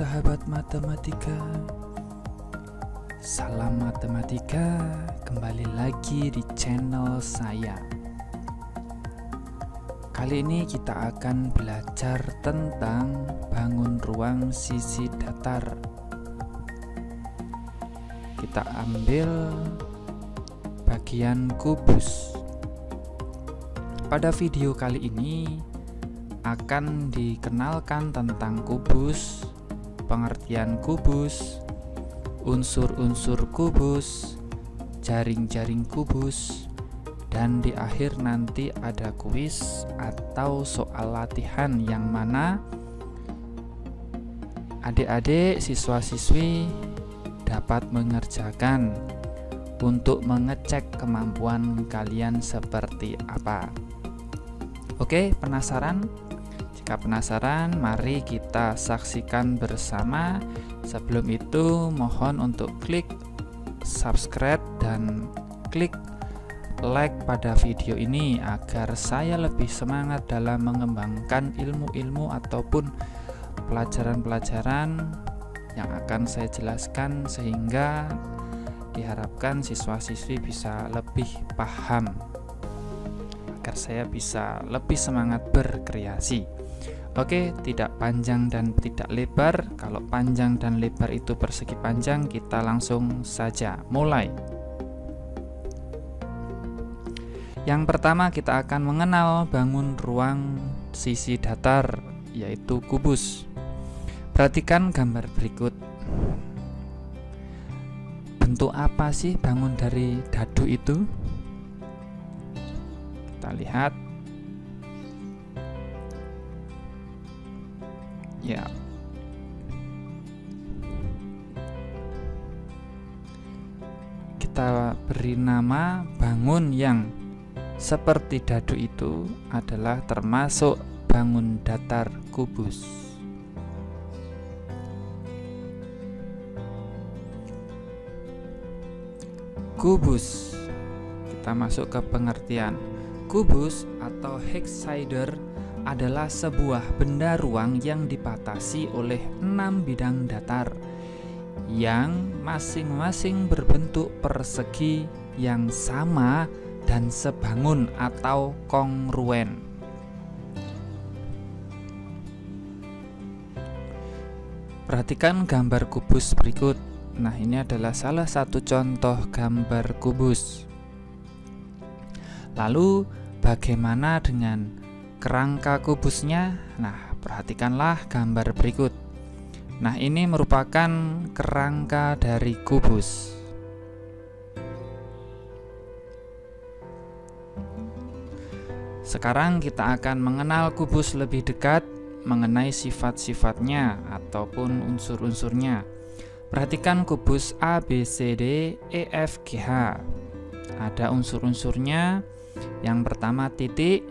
sahabat matematika, salam matematika, kembali lagi di channel saya. Kali ini kita akan belajar tentang bangun ruang sisi datar. Kita ambil bagian kubus. Pada video kali ini akan dikenalkan tentang kubus, pengertian kubus, unsur-unsur kubus, jaring-jaring kubus, dan di akhir nanti ada kuis atau soal latihan yang mana adik-adik siswa-siswi dapat mengerjakan untuk mengecek kemampuan kalian seperti apa. Oke, penasaran? Jika penasaran, mari kita saksikan bersama. Sebelum itu, mohon untuk klik subscribe dan klik like pada video ini agar saya lebih semangat dalam mengembangkan ilmu-ilmu ataupun pelajaran-pelajaran yang akan saya jelaskan, sehingga diharapkan siswa-siswi bisa lebih paham agar saya bisa lebih semangat berkreasi. Oke, tidak panjang dan tidak lebar. Kalau panjang dan lebar itu persegi panjang, kita langsung saja mulai. Yang pertama kita akan mengenal bangun ruang sisi datar, yaitu kubus. Perhatikan gambar berikut. Bentuk apa sih bangun dari dadu itu? Kita lihat. Ya. Kita beri nama bangun yang seperti dadu itu adalah termasuk bangun datar kubus. Kubus. Kita masuk ke pengertian. Kubus atau hexaeder adalah sebuah benda ruang yang dibatasi oleh 6 bidang datar yang masing-masing berbentuk persegi yang sama dan sebangun atau kongruen. Perhatikan gambar kubus berikut. Nah, ini adalah salah satu contoh gambar kubus. Lalu, bagaimana dengan kerangka kubusnya? Nah, perhatikanlah gambar berikut. Nah, ini merupakan kerangka dari kubus. Sekarang kita akan mengenal kubus lebih dekat mengenai sifat-sifatnya ataupun unsur-unsurnya. Perhatikan kubus A, B, C, D, E, F, G, H. Ada unsur-unsurnya. Yang pertama titik.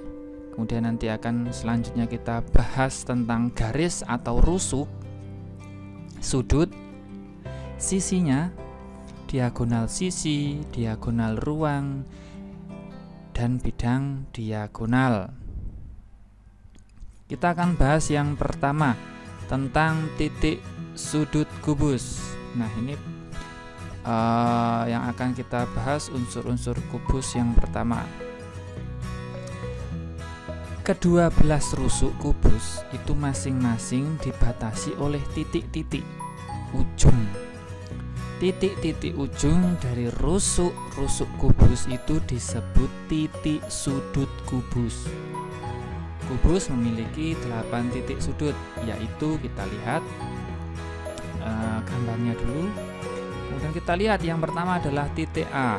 Kemudian nanti akan selanjutnya kita bahas tentang garis atau rusuk, sudut, sisinya, diagonal sisi, diagonal ruang, dan bidang diagonal. Kita akan bahas yang pertama tentang titik sudut kubus. Nah, ini yang akan kita bahas unsur-unsur kubus yang pertama. Kedua belah rusuk kubus itu masing-masing dibatasi oleh titik-titik ujung. Titik-titik ujung dari rusuk kubus itu disebut titik sudut kubus. Kubus memiliki 8 titik sudut, yaitu kita lihat gambarnya dulu. Kemudian kita lihat yang pertama adalah titik A,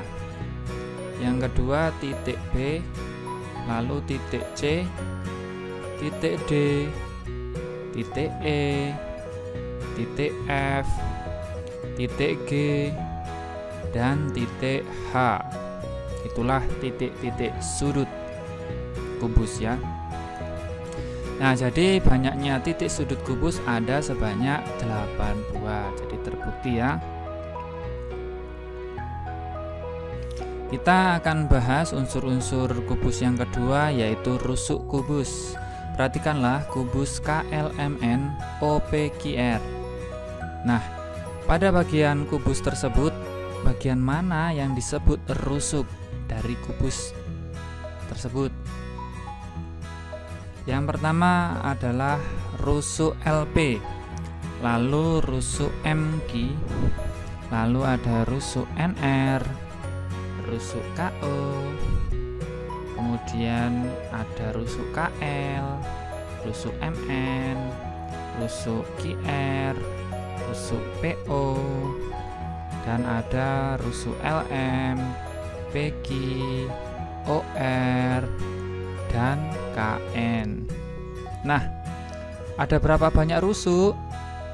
yang kedua titik B, lalu titik C, titik D, titik E, titik F, titik G, dan titik H. Itulah titik-titik sudut kubus ya. Nah, jadi banyaknya titik sudut kubus ada sebanyak 8 buah. Jadi terbukti ya. Kita akan bahas unsur-unsur kubus yang kedua, yaitu rusuk kubus. Perhatikanlah kubus KLMN OPQR. Nah, pada bagian kubus tersebut, bagian mana yang disebut rusuk dari kubus tersebut? Yang pertama adalah rusuk LP, lalu rusuk MQ, lalu ada rusuk NR, rusuk KO, kemudian ada rusuk KL, rusuk MN, rusuk QR, rusuk PO, dan ada rusuk LM, PQ, OR, dan KN. Nah, ada berapa banyak rusuk?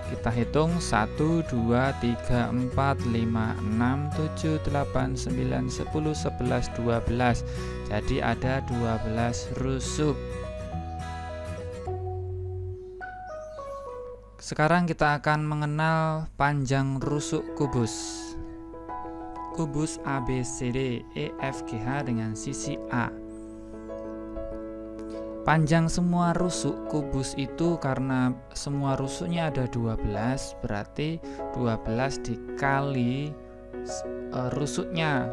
Kita hitung 1, 2, 3, 4, 5, 6, 7, 8, 9, 10, 11, 12. Jadi ada 12 rusuk. Sekarang kita akan mengenal panjang rusuk kubus. Kubus ABCD EFGH dengan sisi A. Panjang semua rusuk kubus itu, karena semua rusuknya ada 12, berarti 12 dikali rusuknya.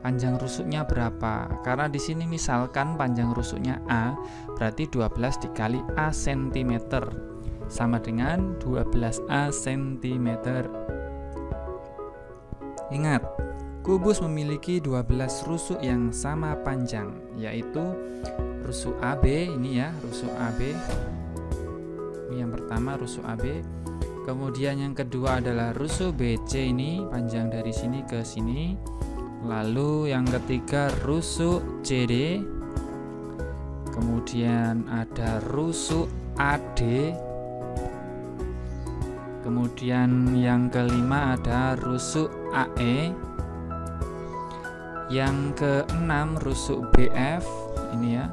Panjang rusuknya berapa? Karena di sini misalkan panjang rusuknya A, berarti 12 dikali A cm, sama dengan 12A cm. Ingat, kubus memiliki 12 rusuk yang sama panjang, yaitu rusuk AB, ini ya, rusuk AB. Ini yang pertama, rusuk AB. Kemudian yang kedua adalah rusuk BC, ini panjang dari sini ke sini. Lalu yang ketiga rusuk CD. Kemudian ada rusuk AD. Kemudian yang kelima ada rusuk AE. Yang keenam rusuk BF, ini ya,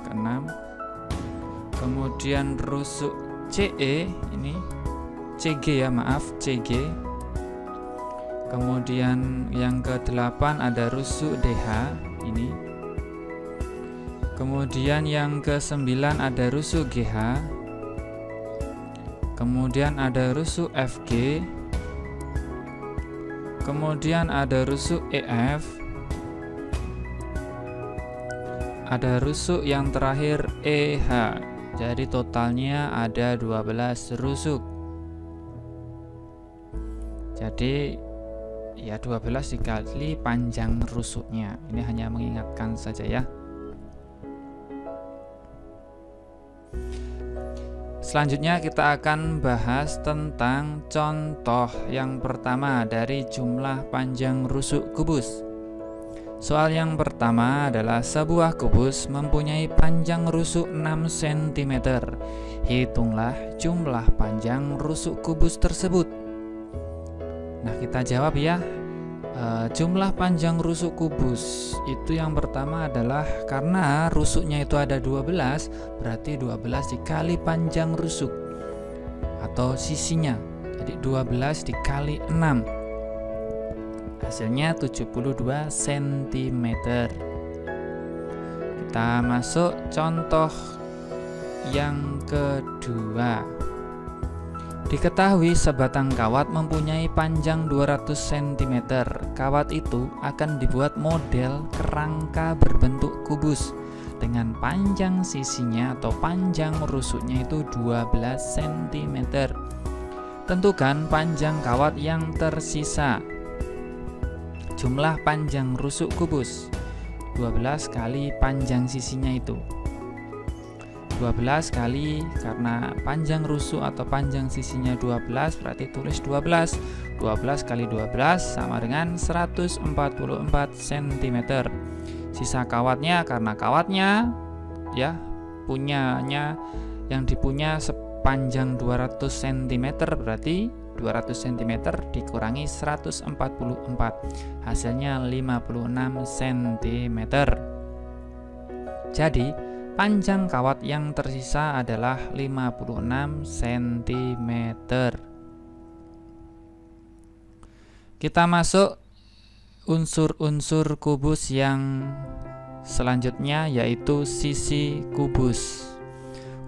keenam. Kemudian rusuk CE, ini CG ya, maaf, CG. Kemudian yang ke-8 ada rusuk DH, ini. Kemudian yang ke-9 ada rusuk GH. Kemudian ada rusuk FG. Kemudian ada rusuk EF. Ada rusuk yang terakhir EH. Jadi totalnya ada 12 rusuk. Jadi ya 12 dikali panjang rusuknya. Ini hanya mengingatkan saja ya. Selanjutnya kita akan bahas tentang contoh yang pertama dari jumlah panjang rusuk kubus. Soal yang pertama adalah sebuah kubus mempunyai panjang rusuk 6 cm. Hitunglah jumlah panjang rusuk kubus tersebut. Nah, kita jawab ya. Jumlah panjang rusuk kubus itu yang pertama adalah, karena rusuknya itu ada 12, berarti 12 dikali panjang rusuk atau sisinya. Jadi 12 dikali 6, hasilnya 72 cm. Kita masuk contoh yang kedua. Diketahui sebatang kawat mempunyai panjang 200 cm. Kawat itu akan dibuat model kerangka berbentuk kubus dengan panjang sisinya atau panjang rusuknya itu 12 cm. Tentukan panjang kawat yang tersisa. Jumlah panjang rusuk kubus 12 kali panjang sisinya itu 12 kali, karena panjang rusuk atau panjang sisinya 12, berarti tulis 12. 12 kali 12 sama dengan 144 cm. Sisa kawatnya, karena kawatnya ya punyanya yang dipunya sepanjang 200 cm, berarti 200 cm dikurangi 144, hasilnya 56 cm. Jadi panjang kawat yang tersisa adalah 56 cm. Kita masuk unsur-unsur kubus yang selanjutnya, yaitu sisi kubus.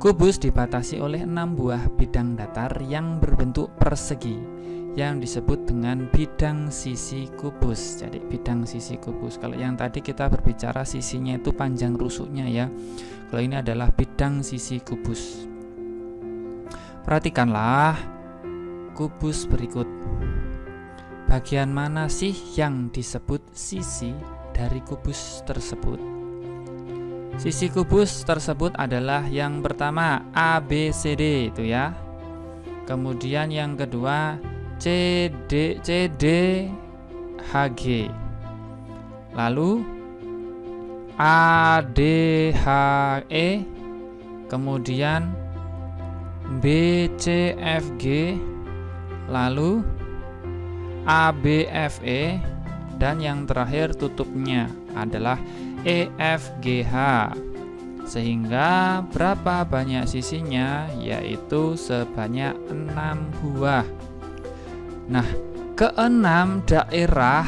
Kubus dibatasi oleh 6 buah bidang datar yang berbentuk persegi yang disebut dengan bidang sisi kubus. Jadi bidang sisi kubus. Kalau yang tadi kita berbicara sisinya itu panjang rusuknya ya. Kalau ini adalah bidang sisi kubus. Perhatikanlah kubus berikut. Bagian mana sih yang disebut sisi dari kubus tersebut? Sisi kubus tersebut adalah yang pertama ABCD itu ya. Kemudian yang kedua CDHG. Lalu ADHE, kemudian BCFG, lalu ABFE, dan yang terakhir tutupnya adalah EFGH. Sehingga berapa banyak sisinya? Yaitu sebanyak 6 buah. Nah, keenam daerah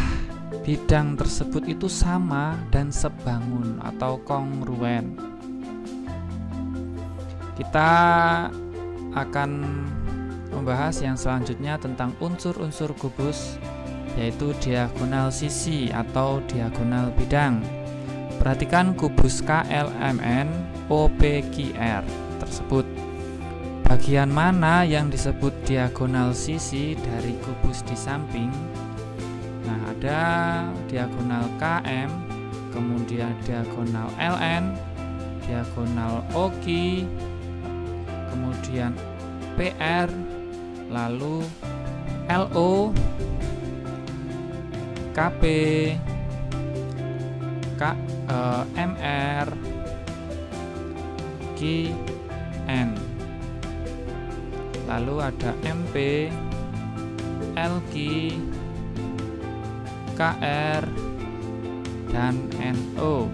bidang tersebut itu sama dan sebangun atau kongruen. Kita akan membahas yang selanjutnya tentang unsur-unsur kubus, yaitu diagonal sisi atau diagonal bidang. Perhatikan kubus KLMN OPQR tersebut. Bagian mana yang disebut diagonal sisi dari kubus di samping? Nah, ada diagonal KM, kemudian diagonal LN, diagonal OK, kemudian PR, lalu LO, KP, MR, KN, lalu ada MP, LQ, KR, dan NO.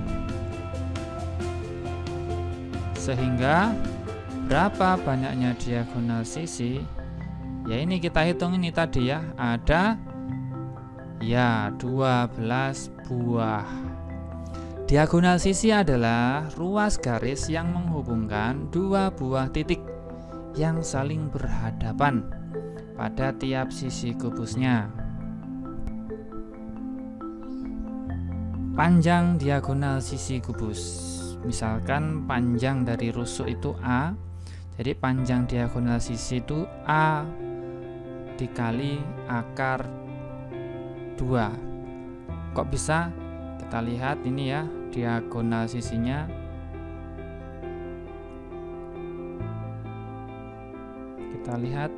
Sehingga berapa banyaknya diagonal sisi? Ya ini kita hitung ini tadi ya, ada ya 12 buah. Diagonal sisi adalah ruas garis yang menghubungkan dua buah titik yang saling berhadapan pada tiap sisi kubusnya. Panjang diagonal sisi kubus. Misalkan panjang dari rusuk itu A, jadi panjang diagonal sisi itu A dikali akar 2. Kok bisa? Kita lihat ini ya, diagonal sisinya. Kita lihat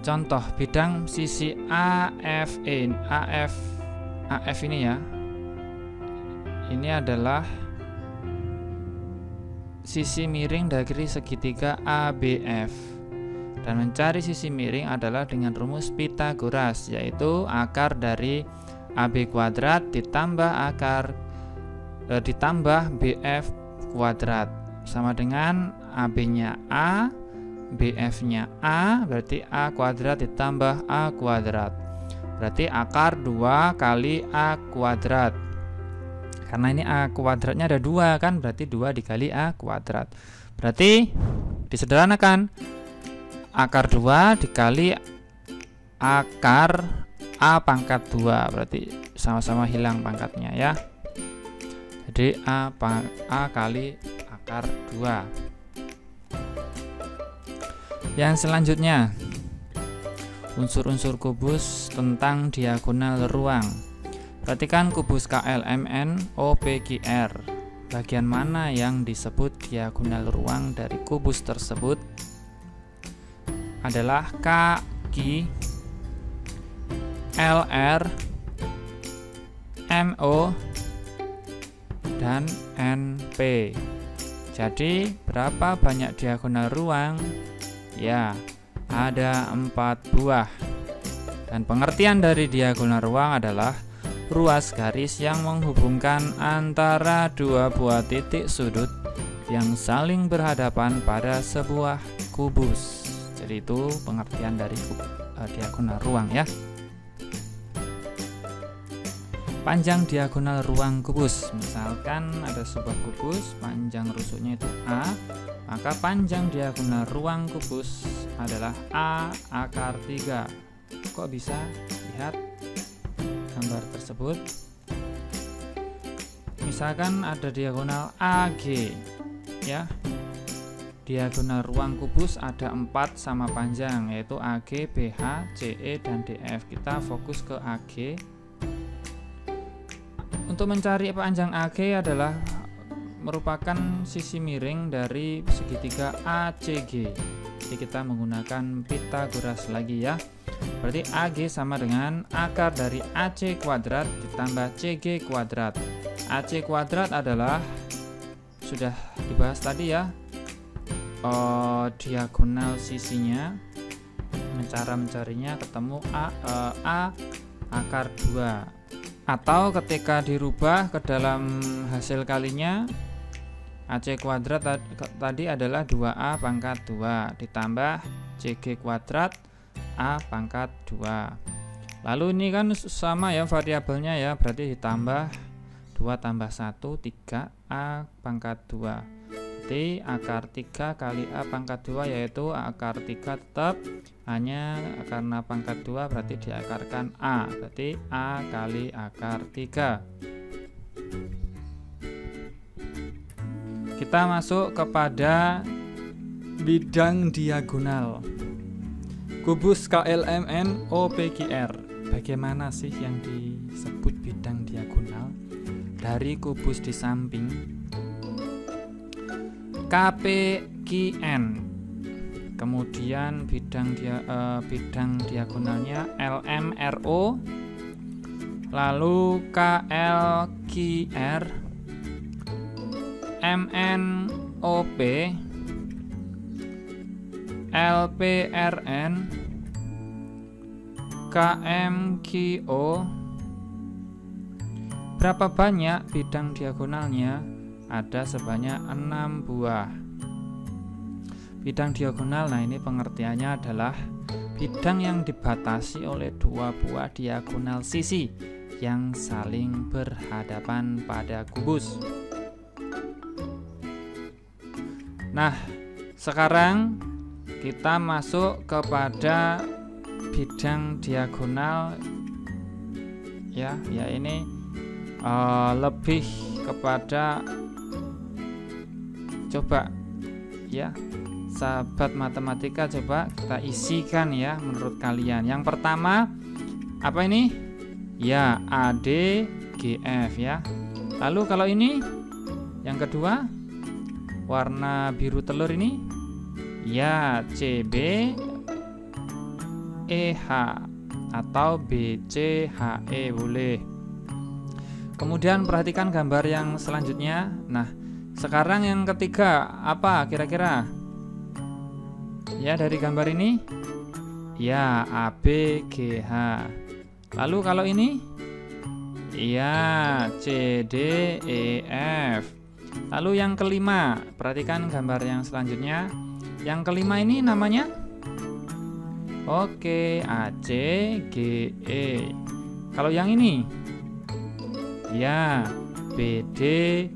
contoh bidang sisi AF ini ya. Ini adalah sisi miring dari segitiga ABF. Dan mencari sisi miring adalah dengan rumus Pythagoras, yaitu akar dari AB kuadrat ditambah ditambah BF kuadrat sama dengan AB-nya A, BF-nya A, berarti A kuadrat ditambah A kuadrat. Berarti akar 2 kali A kuadrat. Karena ini A kuadratnya ada 2 kan, berarti 2 dikali A kuadrat. Berarti disederhanakan, akar 2 dikali akar A pangkat 2, berarti sama-sama hilang pangkatnya ya. Jadi A kali akar 2. Yang selanjutnya, unsur-unsur kubus tentang diagonal ruang. Perhatikan kubus KLMN OPQR. Bagian mana yang disebut diagonal ruang dari kubus tersebut? Adalah KQ, LR, MO, dan NP. Jadi berapa banyak diagonal ruang? Ya, ada 4 buah. Dan pengertian dari diagonal ruang adalah ruas garis yang menghubungkan antara dua buah titik sudut yang saling berhadapan pada sebuah kubus. Jadi itu pengertian dari diagonal ruang ya. panjang diagonal ruang kubus. Misalkan ada sebuah kubus, panjang rusuknya itu A, maka panjang diagonal ruang kubus adalah A akar 3. Kok bisa? Lihat gambar tersebut. Misalkan ada diagonal AG, ya. Diagonal ruang kubus ada 4 sama panjang, yaitu AG, BH, CE, dan DF. Kita fokus ke AG. Untuk mencari panjang AG adalah merupakan sisi miring dari segitiga ACG. Jadi kita menggunakan Pythagoras lagi ya. Berarti AG sama dengan akar dari AC kuadrat ditambah CG kuadrat. AC kuadrat adalah, sudah dibahas tadi ya, diagonal sisinya. Cara mencarinya ketemu A akar 2, atau ketika dirubah ke dalam hasil kalinya, AC kuadrat tadi adalah 2A pangkat 2 ditambah CG kuadrat A pangkat 2. Lalu ini kan sama ya variabelnya ya, berarti ditambah 2 tambah 1 3 A pangkat 2. Jadi akar 3 kali A pangkat 2 yaitu akar 3 tetap, hanya karena pangkat 2 berarti diakarkan A, berarti A kali akar 3. Kita masuk kepada bidang diagonal kubus KLMN OPQR. Bagaimana sih yang disebut bidang diagonal? Dari kubus di samping KPQN, kemudian bidang diagonalnya LMRO, lalu KLQR, MNOP, LPRN, KMQO. Berapa banyak bidang diagonalnya? Ada sebanyak 6 buah. Bidang diagonal, nah ini pengertiannya adalah bidang yang dibatasi oleh 2 buah diagonal sisi yang saling berhadapan pada kubus. Nah, sekarang kita masuk kepada bidang diagonal ya ini lebih kepada, coba ya sahabat matematika, coba kita isikan ya menurut kalian. Yang pertama apa ini? Ya ADGF ya. Lalu kalau ini yang kedua warna biru telur ini, ya CBEH atau BCHE boleh. Kemudian perhatikan gambar yang selanjutnya. Nah, sekarang yang ketiga apa kira-kira? Ya dari gambar ini, ya ABGH. Lalu kalau ini, ya CDEF. Lalu yang kelima, perhatikan gambar yang selanjutnya. Yang kelima ini namanya, oke, ACGE. Kalau yang ini, ya BDHF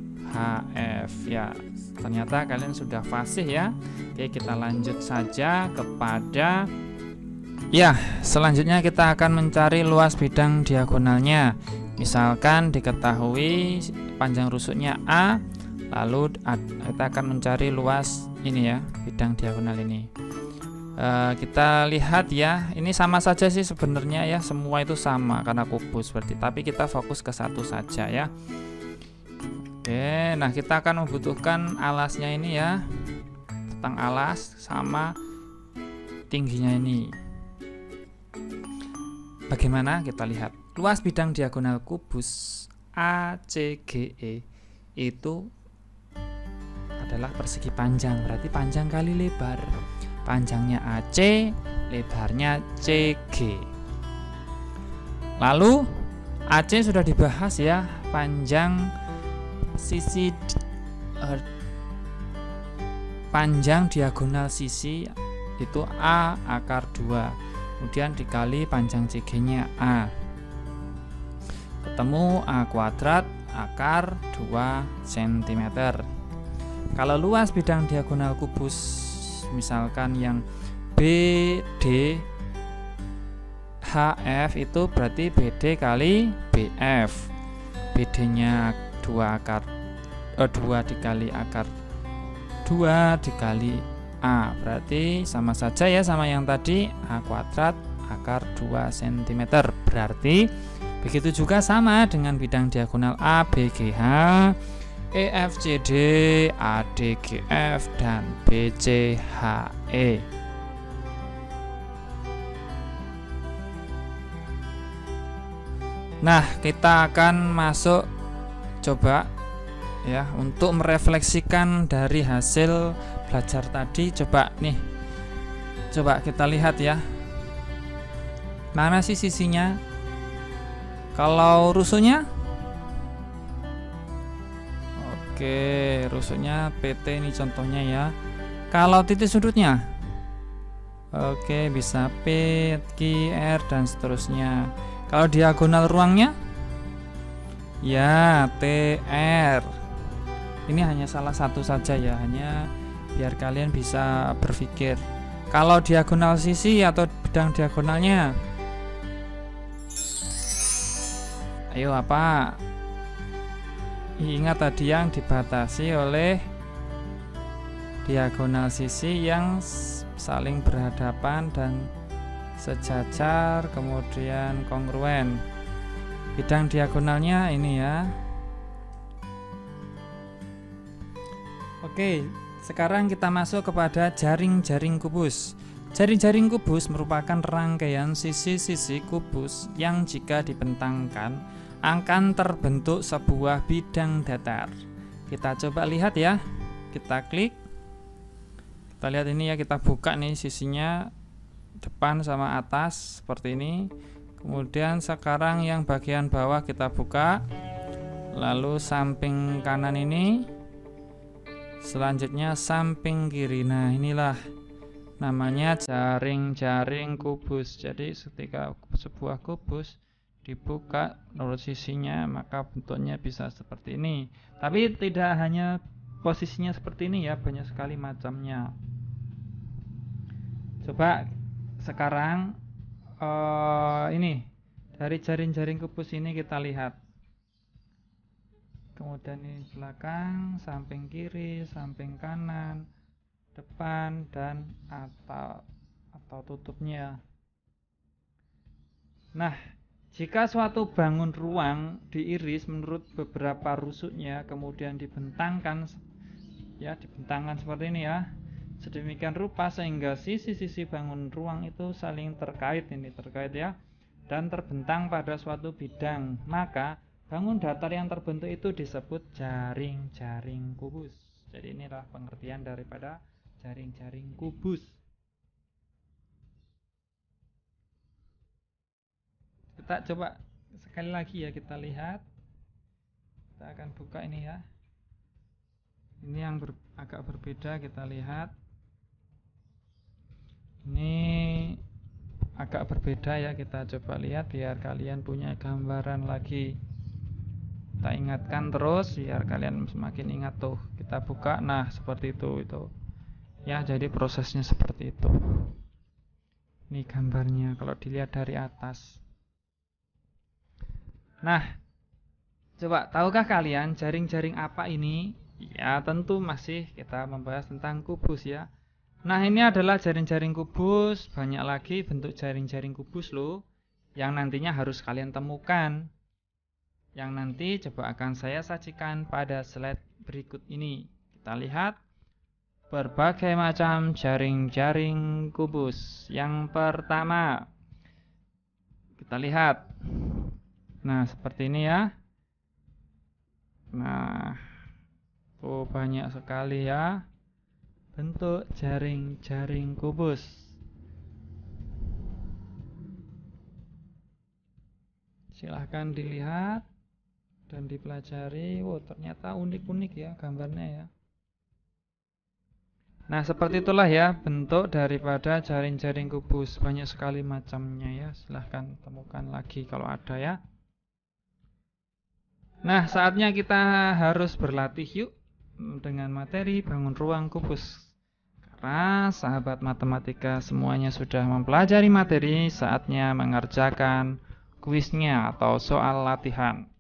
ya. Ternyata kalian sudah fasih ya. Oke, kita lanjut saja kepada selanjutnya kita akan mencari luas bidang diagonalnya. Misalkan diketahui panjang rusuknya A, lalu kita akan mencari luas ini ya, bidang diagonal ini. Kita lihat ya, ini sama saja sih sebenarnya ya, semua itu sama karena kubus berarti, tapi kita fokus ke satu saja ya. Oke, nah kita akan membutuhkan alasnya ini ya, tentang alas sama tingginya ini. Bagaimana? Kita lihat luas bidang diagonal kubus ACGE itu adalah persegi panjang, berarti panjang kali lebar. Panjangnya AC, lebarnya CG. Lalu AC sudah dibahas ya, panjang sisi panjang diagonal sisi itu A akar 2, kemudian dikali panjang CG nya A. ketemu A kuadrat akar 2 cm. Kalau luas bidang diagonal kubus misalkan yang BD HF itu berarti BD kali BF. BD-nya 2 dikali akar 2 dikali A, berarti sama saja ya sama yang tadi, A kuadrat akar 2 cm. Berarti begitu juga sama dengan bidang diagonal ABGH, EFCD, ADGF, dan BCHE. Nah, kita akan masuk coba ya untuk merefleksikan dari hasil belajar tadi. Coba kita lihat ya, mana sih sisinya? Kalau rusuknya, oke, rusuknya PT ini contohnya ya. Kalau titik sudutnya, oke, bisa P, Q, R, dan seterusnya. Kalau diagonal ruangnya, ya TR. Ini hanya salah satu saja ya, hanya biar kalian bisa berpikir. Kalau diagonal sisi atau bidang diagonalnya, ayo apa? Ingat tadi yang dibatasi oleh diagonal sisi yang saling berhadapan dan sejajar, kemudian kongruen. Bidang diagonalnya ini ya. Oke, sekarang kita masuk kepada jaring-jaring kubus. Jaring-jaring kubus merupakan rangkaian sisi-sisi kubus yang jika dibentangkan akan terbentuk sebuah bidang datar. Kita coba lihat ya. Kita klik. Kita lihat ini ya, kita buka nih sisinya depan sama atas seperti ini. Kemudian sekarang yang bagian bawah kita buka, lalu samping kanan ini, selanjutnya samping kiri. Nah, inilah namanya jaring-jaring kubus. Jadi ketika sebuah kubus dibuka menurut sisinya, maka bentuknya bisa seperti ini. Tapi tidak hanya posisinya seperti ini ya, banyak sekali macamnya. Coba sekarang ini dari jaring-jaring kubus ini kita lihat. Kemudian ini belakang, samping kiri, samping kanan, depan, dan atau tutupnya. Nah, jika suatu bangun ruang diiris menurut beberapa rusuknya, kemudian dibentangkan seperti ini ya, sedemikian rupa sehingga sisi-sisi bangun ruang itu saling terkait ya, dan terbentang pada suatu bidang, maka bangun datar yang terbentuk itu disebut jaring-jaring kubus. Jadi inilah pengertian daripada jaring-jaring kubus. Kita coba sekali lagi ya, kita lihat. Kita akan buka ini ya. Ini yang agak berbeda, kita lihat. Ini agak berbeda ya, kita coba lihat biar kalian punya gambaran lagi. Kita ingatkan terus biar kalian semakin ingat tuh. Kita buka, nah seperti itu ya, jadi prosesnya seperti itu. Ini gambarnya kalau dilihat dari atas. Nah, coba tahukah kalian jaring-jaring apa ini? Ya, tentu masih kita membahas tentang kubus ya. Nah, ini adalah jaring-jaring kubus. Banyak lagi bentuk jaring-jaring kubus loh, yang nantinya harus kalian temukan, yang nanti coba akan saya sajikan pada slide berikut ini. Kita lihat berbagai macam jaring-jaring kubus. Yang pertama, kita lihat. Nah, seperti ini ya. Nah, tuh banyak sekali ya bentuk jaring-jaring kubus. Silahkan dilihat dan dipelajari. Wow, ternyata unik-unik ya gambarnya ya. Nah, seperti itulah ya bentuk daripada jaring-jaring kubus. Banyak sekali macamnya ya. Silahkan temukan lagi kalau ada ya. Nah, saatnya kita harus berlatih yuk dengan materi bangun ruang kubus. Karena sahabat matematika semuanya sudah mempelajari materi, saatnya mengerjakan kuisnya atau soal latihan.